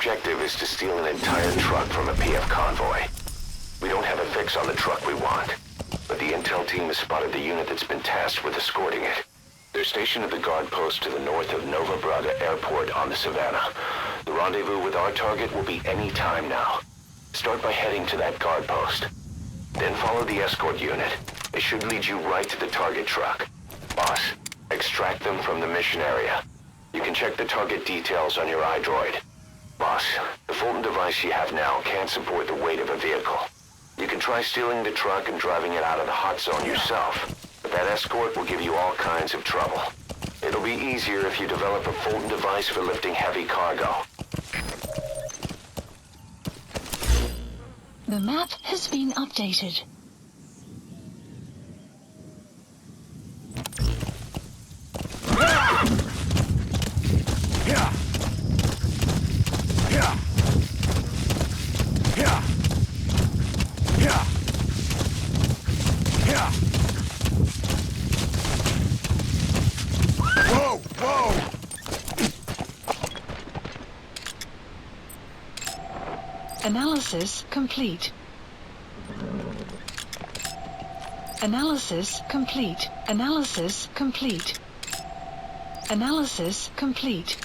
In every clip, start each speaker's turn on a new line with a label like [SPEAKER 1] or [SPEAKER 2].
[SPEAKER 1] objective is to steal an entire truck from a PF convoy. We don't have a fix on the truck we want, but the intel team has spotted the unit that's been tasked with escorting it. They're stationed at the guard post to the north of Nova Braga Airport on the Savannah. The rendezvous with our target will be any time now. Start by heading to that guard post. Then follow the escort unit. It should lead you right to the target truck. Boss, extract them from the mission area. You can check the target details on your iDroid. Boss, the Fulton device you have now can't support the weight of a vehicle. You can try stealing the truck and driving it out of the hot zone yourself, but that escort will give you all kinds of trouble. It'll be easier if you develop a Fulton device for lifting heavy cargo.
[SPEAKER 2] The map has been updated. Analysis complete. Analysis complete. Analysis complete. Analysis complete.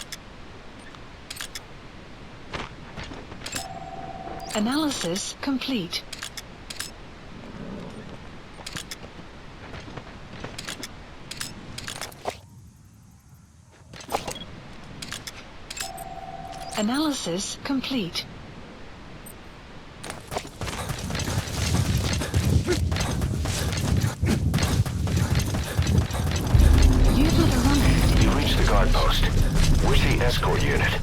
[SPEAKER 2] Analysis complete. Analysis complete.
[SPEAKER 1] You reached the guard post. Where's the escort unit?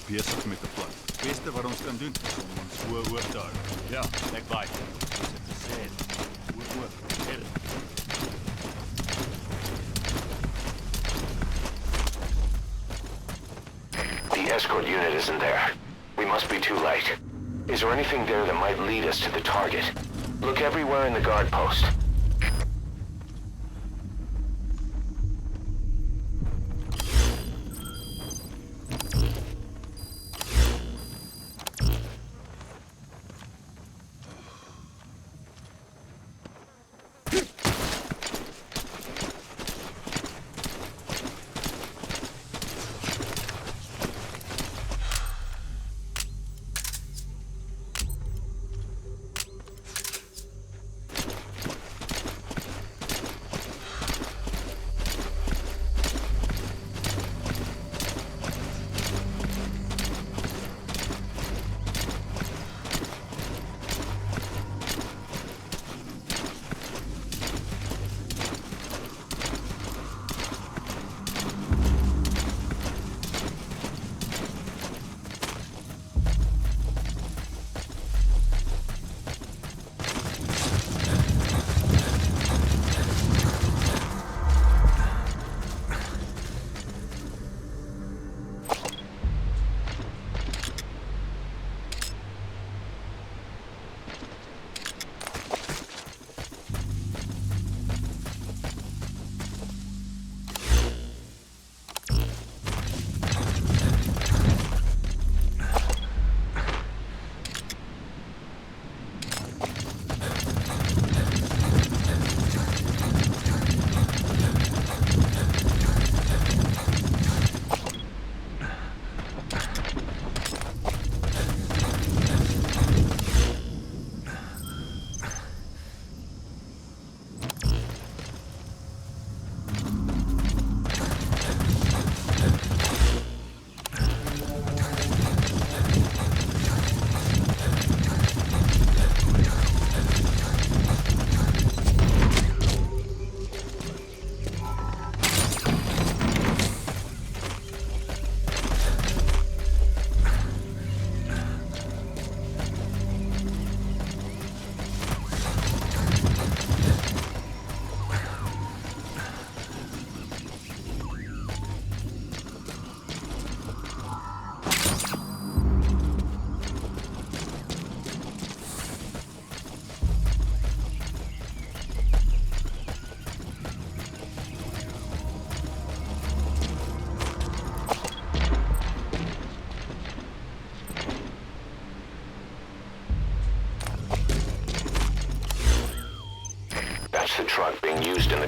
[SPEAKER 3] Besig met 'n plan. Die beste wat ons kan doen is om ons so oor te hou. Ja, ek baie. Dis dit gesê. Oor.
[SPEAKER 1] The escort unit isn't there. We must be too late. Is there anything there that might lead us to the target? Look everywhere in the guard post.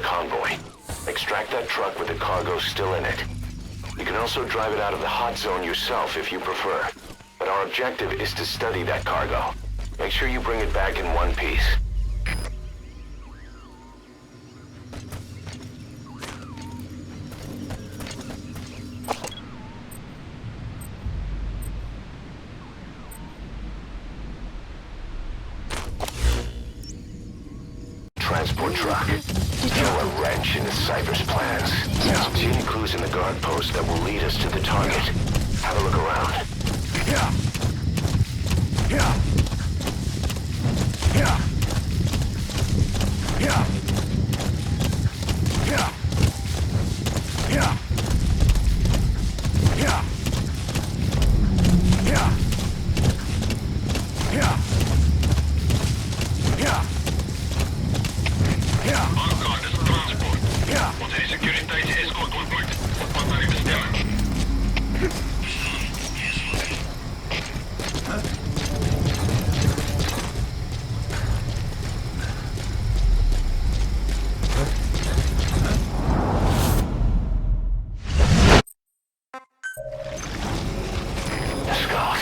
[SPEAKER 1] convoy. Extract that truck with the cargo still in it. You can also drive it out of the hot zone yourself if you prefer. But our objective is to study that cargo. Make sure you bring it back in one piece. Transport truck. Throw a wrench in the Cypher's plans. See any clues in the guard post that will lead us to the target. Have a look around.
[SPEAKER 3] Yeah. Yeah. Yeah. Yeah. Yeah. Yeah. Yeah. Yeah. Yeah. Yeah. Ja.
[SPEAKER 4] Aankomende transport.
[SPEAKER 3] Ja.
[SPEAKER 4] Onze securiteits-escort ontmoet. Op pad naar die bestemming.
[SPEAKER 1] Scott,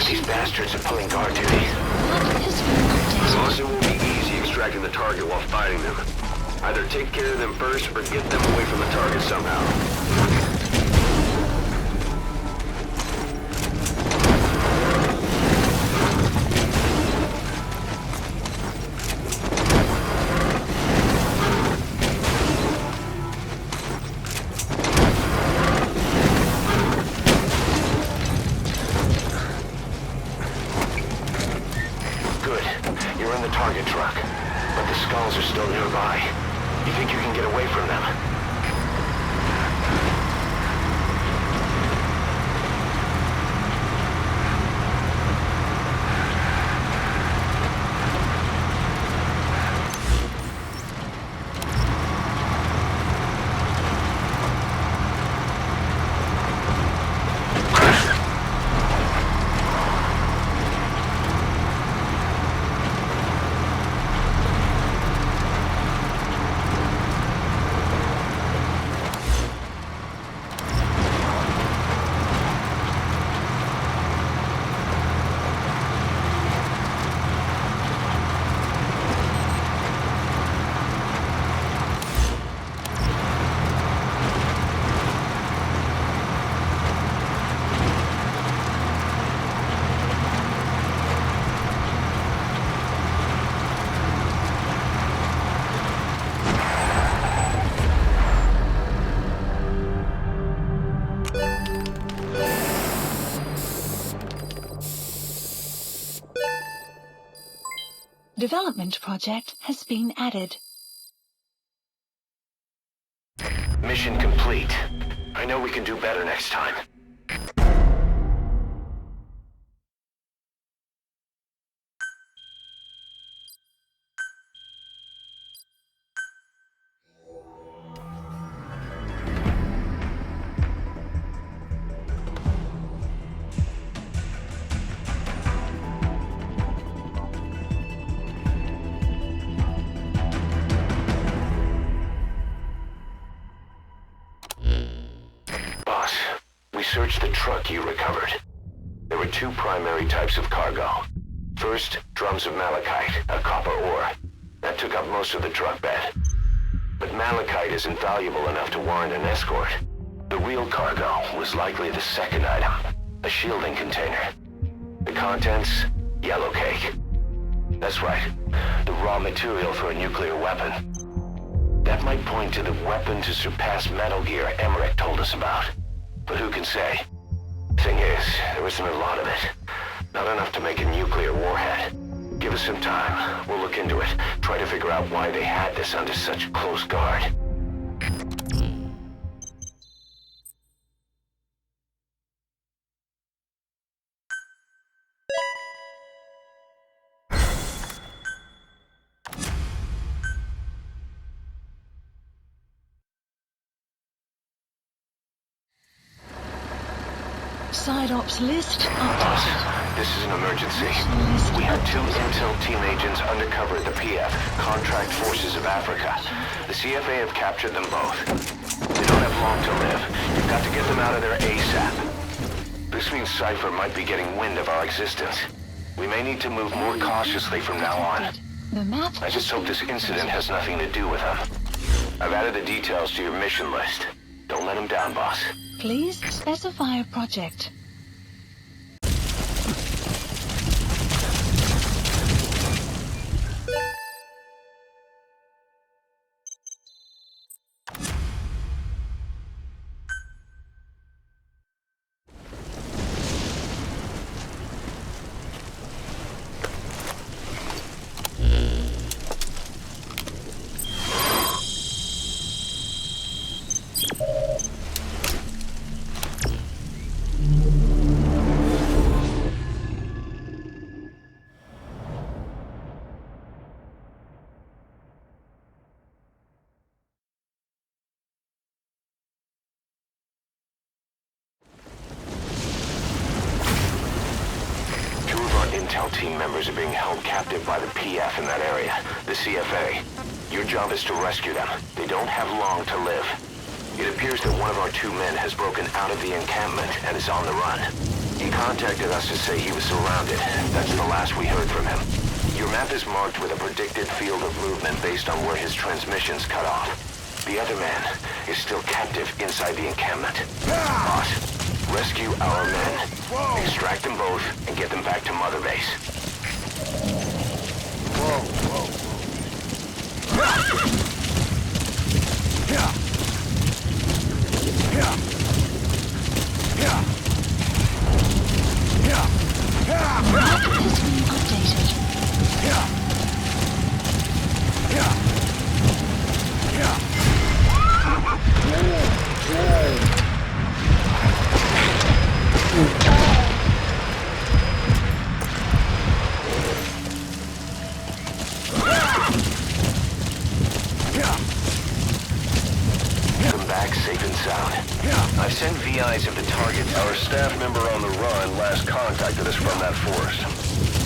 [SPEAKER 1] these bastards are pulling guard duty.
[SPEAKER 2] What has been updated?
[SPEAKER 1] Boss, it won't be easy extracting the target while fighting them. Either take care of them first or get them away from the target somehow. Good. You're in the target truck. But the skulls are still nearby. You think you can get away from them?
[SPEAKER 2] Development project has been added.
[SPEAKER 1] Mission complete. I know we can do better next time. Boss, we searched the truck you recovered. There were two primary types of cargo. First, drums of malachite, a copper ore. That took up most of the truck bed. But malachite isn't valuable enough to warrant an escort. The real cargo was likely the second item, a shielding container. The contents, yellow cake. That's right, the raw material for a nuclear weapon. That might point to the weapon to surpass Metal Gear Emmerich told us about. But who can say? Thing is, there isn't a lot of it. Not enough to make a nuclear warhead. Give us some time. We'll look into it. Try to figure out why they had this under such close guard.
[SPEAKER 2] Side ops list updated.
[SPEAKER 1] This is an emergency. We have 2 intel team agents undercover at the PF, Contract Forces of Africa. The CFA have captured them both. They don't have long to live. You've got to get them out of there ASAP. This means Cypher might be getting wind of our existence. We may need to move more cautiously from now on.
[SPEAKER 2] The map
[SPEAKER 1] I just hope this incident has nothing to do with them. I've added the details to your mission list. Don't let them down, boss.
[SPEAKER 2] Please specify a project.
[SPEAKER 1] Intel team members are being held captive by the PF in that area, the CFA. Your job is to rescue them. They don't have long to live. It appears that one of our 2 men has broken out of the encampment and is on the run. He contacted us to say he was surrounded. That's the last we heard from him. Your map is marked with a predicted field of movement based on where his transmissions cut off. The other man is still captive inside the encampment. Boss, rescue our men. Extract them both and get them back to Mother Base.
[SPEAKER 2] The map has been updated.
[SPEAKER 1] Come back safe and sound. I've sent VIs of the target. Our staff member on the run last contacted us from that forest.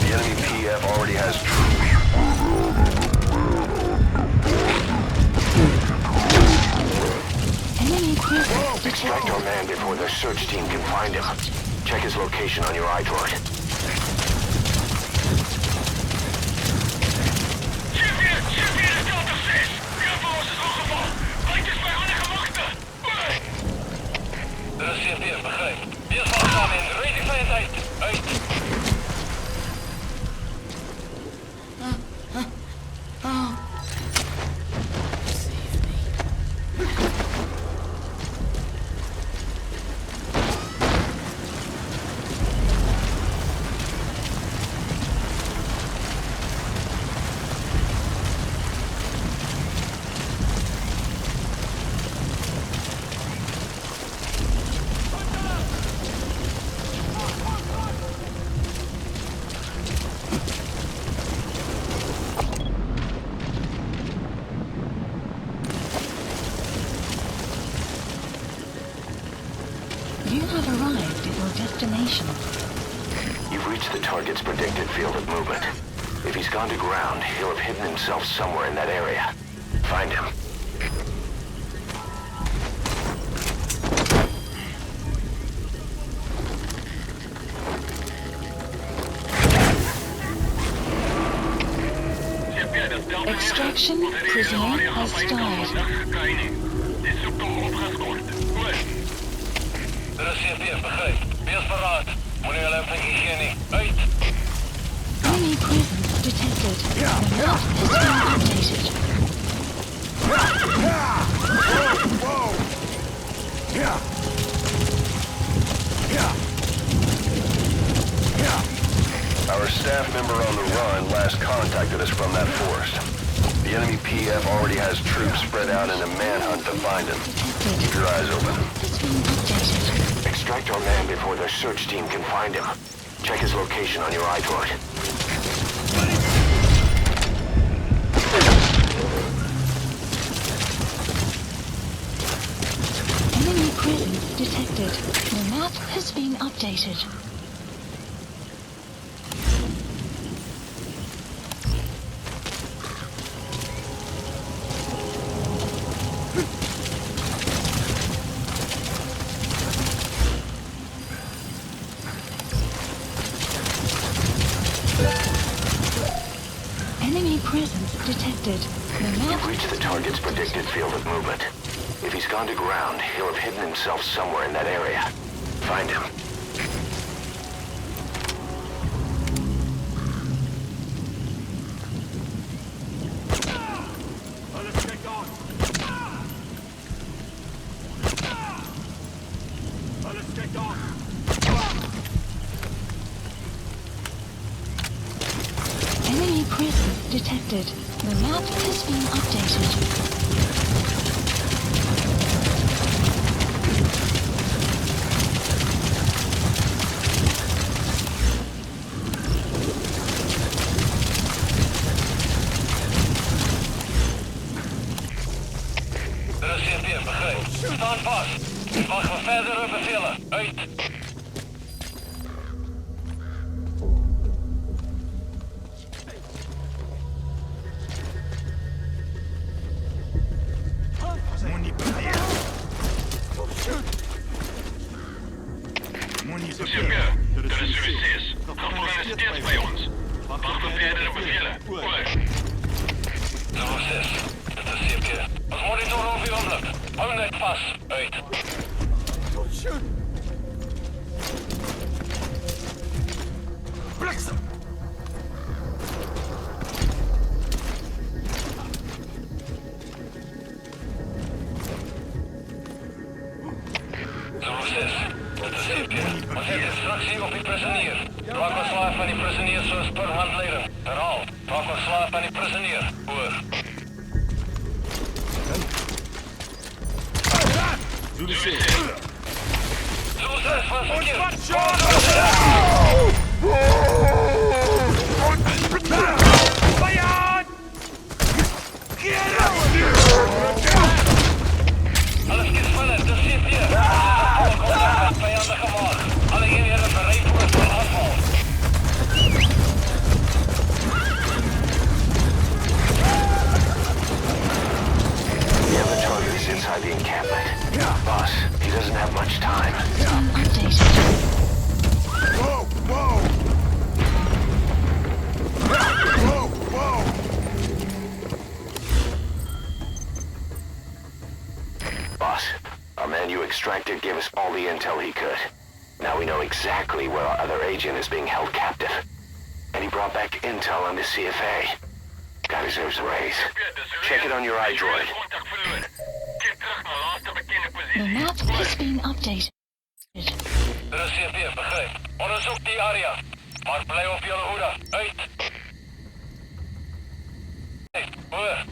[SPEAKER 1] The enemy PF already has troops.
[SPEAKER 2] Enemy presence
[SPEAKER 1] Extract our man before their search team can find him. Check his location on your iDroid.
[SPEAKER 4] De CFD begrijpt. Eerst maar gaan in rating veiligheid. Uit.
[SPEAKER 2] You have arrived at your destination.
[SPEAKER 1] You've reached the target's predicted field of movement. If he's gone to ground, he'll have hidden himself somewhere in that area. Find him.
[SPEAKER 2] Extraction prisoner has died.
[SPEAKER 4] Dit zoektocht opgescoord. Goed. De CFD begrijpt. Wees verraad. Meneer Lemping-Hygiënie. Uit.
[SPEAKER 2] Enemy presence detected. The map has been updated.
[SPEAKER 1] Our staff member on the run last contacted us from that forest. The enemy PF already has troops spread out in a manhunt to find him. Keep your eyes open.
[SPEAKER 2] Has been updated.
[SPEAKER 1] Extract our man before their search team can find him. Check his location on your iDroid.
[SPEAKER 2] Enemy presence detected. The map has been updated. detected. The map
[SPEAKER 1] You've reached the target's predicted field of movement. If he's gone to ground, he'll have hidden himself somewhere in that area. Find him.
[SPEAKER 3] Alles geht on! Alles geht on!
[SPEAKER 2] enemy presence detected. The map has been updated.
[SPEAKER 4] Staan vast. Wacht voor verdere bevelen. Uit.
[SPEAKER 3] Sígueme, er is UC's. Achterlijn is steeds bij ons. Wacht op verdere bevelen. Over.
[SPEAKER 4] 06. Dit is Sígueme. Ons monitor over uw ogenblik. Hou net vast. Uit.
[SPEAKER 3] Bliksem!
[SPEAKER 4] Dit is Sígueme. Ons heeft instructie op die prizonier. Draak ons slaaf van die prizonier zoals per handleiding. Herhaal. Draak ons slaaf van die prizonier. Oor. Alles geht sneller, das seht ihr. Vijandige maag. Alle eenheden bereid voor aanval.
[SPEAKER 1] The other target is inside the encampment. Boss, he doesn't have much time.
[SPEAKER 2] Updated.
[SPEAKER 3] Whoa! Whoa! Whoa! Whoa!
[SPEAKER 1] Boss, our man you extracted gave us all the intel he could. Now we know exactly where our other agent is being held captive. And he brought back intel on the CFA. Guy deserves a raise. Check it on your iDroid.
[SPEAKER 2] The map has been updated.
[SPEAKER 4] Dit is CP, begrijp. Onderzoek die area. Maar blij op jullie hoede. Uit. Hey, hoor.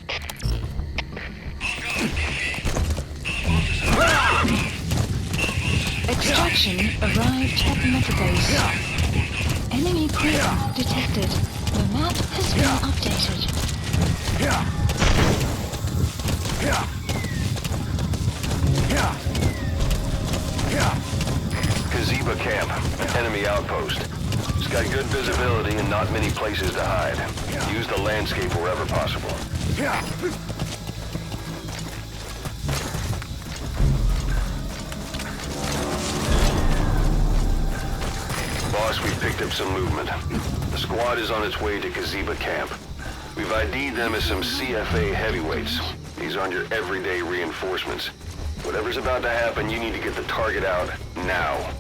[SPEAKER 2] Extraction arrived at the meta base. Enemy presence detected. The map has been updated.
[SPEAKER 1] Kaziba camp, enemy outpost. It's got good visibility and not many places to hide. Use the landscape wherever possible. Boss, we've picked up some movement. The squad is on its way to Kaziba camp. We've ID'd them as some CFA heavyweights. These aren't your everyday reinforcements. Whatever's about to happen, you need to get the target out now.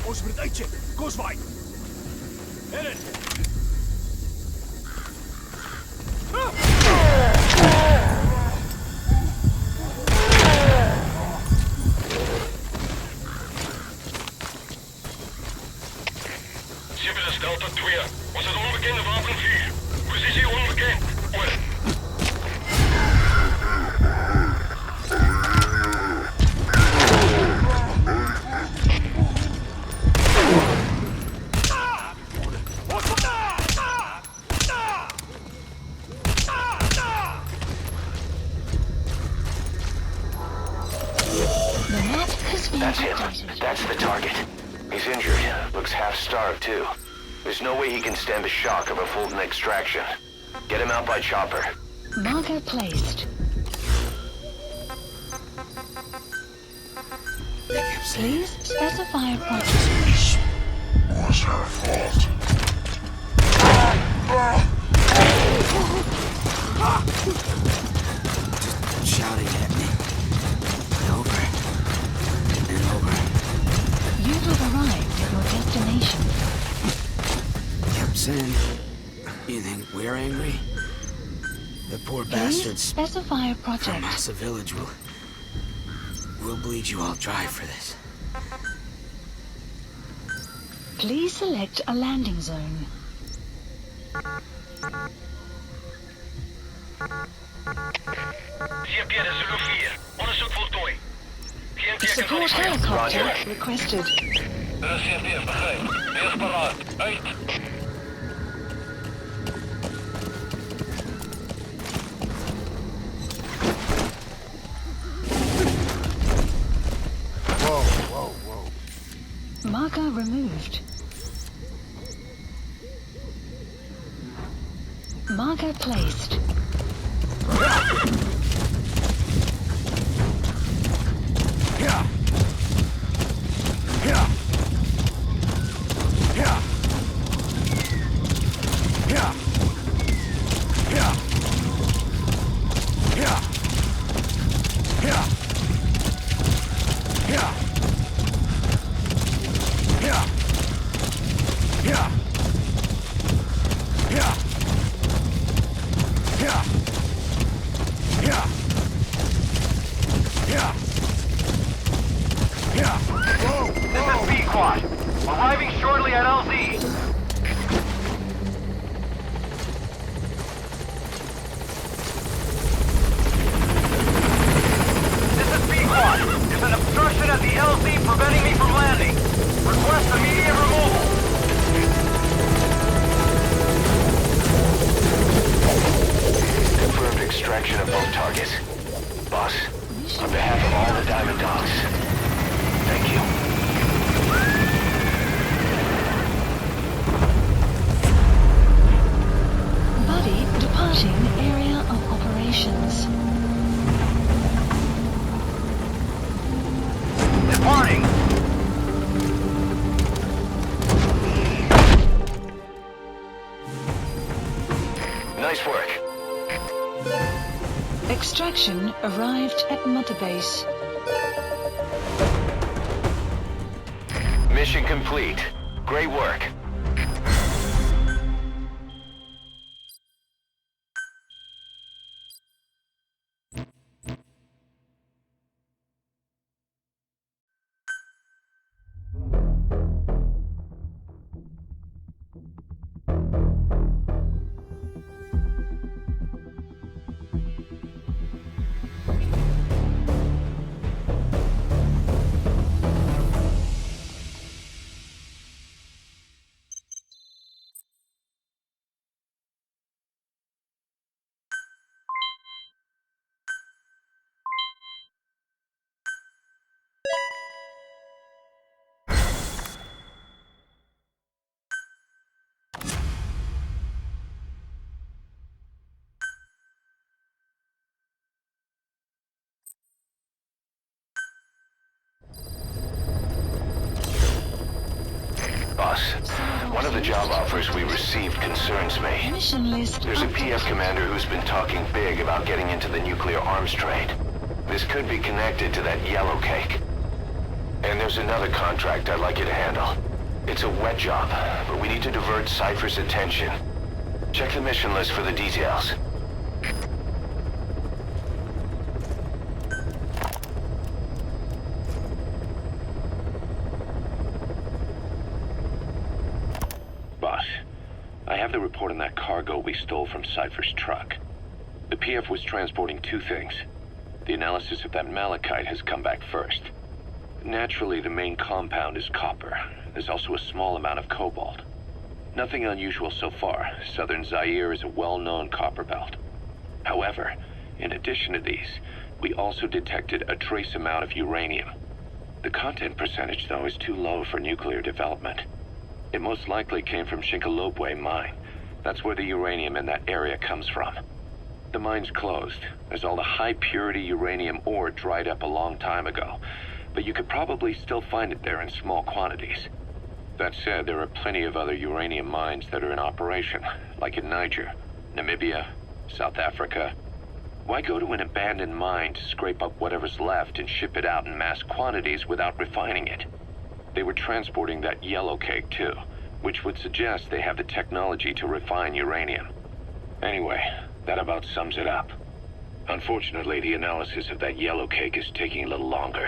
[SPEAKER 3] Ons moet uitcheck. Koswaai. Heren.
[SPEAKER 1] That's him.
[SPEAKER 2] updated.
[SPEAKER 1] That's the target. He's injured. Looks half-starved, too. There's no way he can stand the shock of a Fulton extraction. Get him out by chopper.
[SPEAKER 2] Marker placed. Please specify a project.
[SPEAKER 5] Was her fault.
[SPEAKER 6] Just shouting at me. Over and over.
[SPEAKER 2] You have arrived at your destination.
[SPEAKER 6] Kept saying, you think we're angry? The poor
[SPEAKER 2] Please
[SPEAKER 6] bastards
[SPEAKER 2] specify a
[SPEAKER 6] from
[SPEAKER 2] project.
[SPEAKER 6] Massa Village will bleed you all dry for this.
[SPEAKER 2] Please select a landing zone.
[SPEAKER 4] Onderzoek voltooid. Geen teken van
[SPEAKER 2] Support
[SPEAKER 4] die
[SPEAKER 2] helicopter requested.
[SPEAKER 4] Er is CFD, begrijp. Wees paraat. Uit.
[SPEAKER 2] Marker removed. Marker placed.
[SPEAKER 4] Arriving shortly at LZ. This is B-Quad. There's an obstruction at the LZ preventing me from landing. Request immediate removal.
[SPEAKER 1] Confirmed extraction of both targets. Boss, on behalf of all the Diamond Dogs, thank you.
[SPEAKER 2] Buddy departing area of operations.
[SPEAKER 4] Departing.
[SPEAKER 1] Nice work.
[SPEAKER 2] Extraction arrived at Mother Base.
[SPEAKER 1] Mission complete. Great work. Boss, one of the job offers we received concerns me.
[SPEAKER 2] Mission list
[SPEAKER 1] There's a PF
[SPEAKER 2] updated.
[SPEAKER 1] commander who's been talking big about getting into the nuclear arms trade. This could be connected to that yellow cake. And there's another contract I'd like you to handle. It's a wet job, but we need to divert Cypher's attention. Check the mission list for the details. Boss, I have the report on that cargo we stole from Cypher's truck. The PF was transporting two things. The analysis of that malachite has come back first. Naturally, the main compound is copper. There's also a small amount of cobalt. Nothing unusual so far. Southern Zaire is a well-known copper belt. However, in addition to these, we also detected a trace amount of uranium. The content percentage, though, is too low for nuclear development. It most likely came from Shinkalobwe mine. That's where the uranium in that area comes from. The mine's closed, as all the high-purity uranium ore dried up a long time ago, but you could probably still find it there in small quantities. That said, there are plenty of other uranium mines that are in operation, like in Niger, Namibia, South Africa. Why go to an abandoned mine to scrape up whatever's left and ship it out in mass quantities without refining it? They were transporting that yellow cake too, which would suggest they have the technology to refine uranium. Anyway, that about sums it up. Unfortunately, the analysis of that yellow cake is taking a little longer.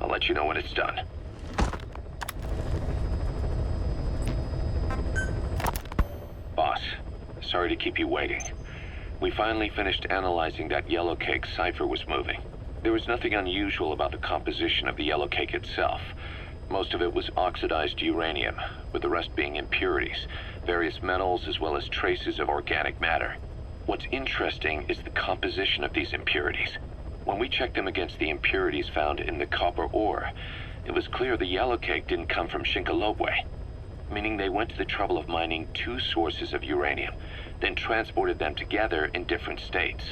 [SPEAKER 1] I'll let you know when it's done. Boss, sorry to keep you waiting. We finally finished analyzing that yellow cake cipher was moving. There was nothing unusual about the composition of the yellow cake itself. Most of it was oxidized uranium, with the rest being impurities, various metals as well as traces of organic matter. What's interesting is the composition of these impurities. When we checked them against the impurities found in the copper ore, it was clear the yellow cake didn't come from Shinkalobwe, meaning they went to the trouble of mining two sources of uranium, then transported them together in different states.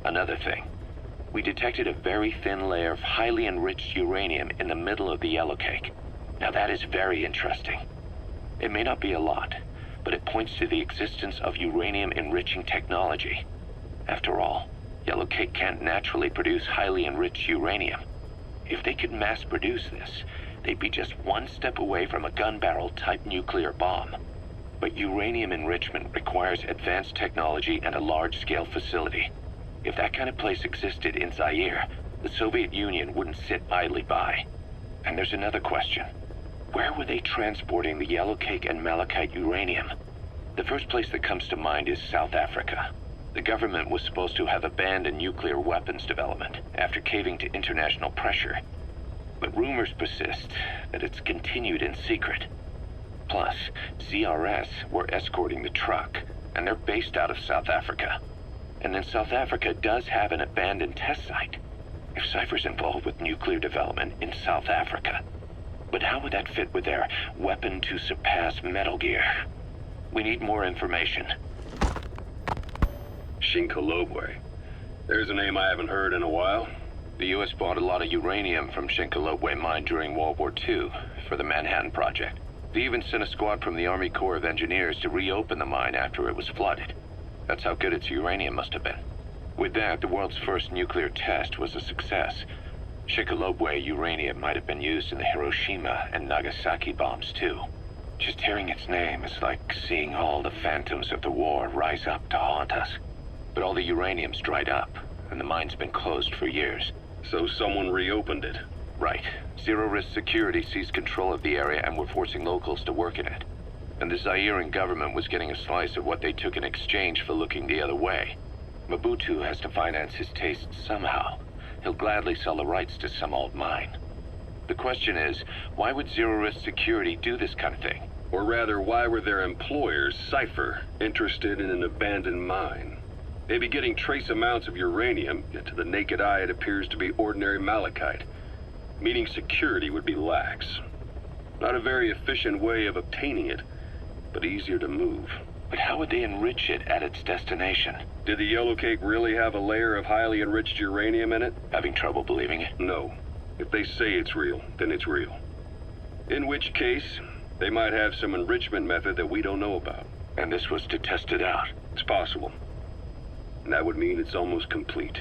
[SPEAKER 1] Another thing, we detected a very thin layer of highly enriched uranium in the middle of the yellow cake. Now that is very interesting. It may not be a lot, but it points to the existence of uranium-enriching technology. After all, yellow cake can't naturally produce highly enriched uranium. If they could mass-produce this, they'd be just one step away from a gun barrel-type nuclear bomb. But uranium enrichment requires advanced technology and a large-scale facility. If that kind of place existed in Zaire, the Soviet Union wouldn't sit idly by. And there's another question. Where were they transporting the yellow cake and malachite uranium? The first place that comes to mind is South Africa. The government was supposed to have abandoned nuclear weapons development after caving to international pressure. But rumors persist that it's continued in secret. Plus, CRS were escorting the truck, and they're based out of South Africa. And then South Africa does have an abandoned test site. If Cypher's involved with nuclear development in South Africa. But how would that fit with their weapon to surpass Metal Gear? We need more information.
[SPEAKER 7] Shinkalobwe. There's a name I haven't heard in a while.
[SPEAKER 1] The U.S. bought a lot of uranium from Shinkalobwe mine during World War II for the Manhattan Project. They even sent a squad from the Army Corps of Engineers to reopen the mine after it was flooded. That's how good its uranium must have been. With that, the world's first nuclear test was a success. Shinkalobwe uranium might have been used in the Hiroshima and Nagasaki bombs too. Just hearing its name is like seeing all the phantoms of the war rise up to haunt us. But all the uranium's dried up, and the mine's been closed for years.
[SPEAKER 7] So someone reopened it.
[SPEAKER 1] Right. Zero-risk security seized control of the area and were forcing locals to work in it. And the Zairean government was getting a slice of what they took in exchange for looking the other way. Mobutu has to finance his tastes somehow. He'll gladly sell the rights to some old mine. The question is, why would zero-risk security do this kind of thing?
[SPEAKER 7] Or rather, why were their employers, Cypher, interested in an abandoned mine? Maybe getting trace amounts of uranium, yet to the naked eye it appears to be ordinary malachite, meaning security would be lax. Not a very efficient way of obtaining it, but easier to move.
[SPEAKER 1] But how would they enrich it at its destination?
[SPEAKER 7] Did the yellow cake really have a layer of highly enriched uranium in it?
[SPEAKER 1] Having trouble believing it?
[SPEAKER 7] No. If they say it's real, then it's real. In which case, they might have some enrichment method that we don't know about.
[SPEAKER 1] And this was to test it out?
[SPEAKER 7] It's possible. And that would mean it's almost complete.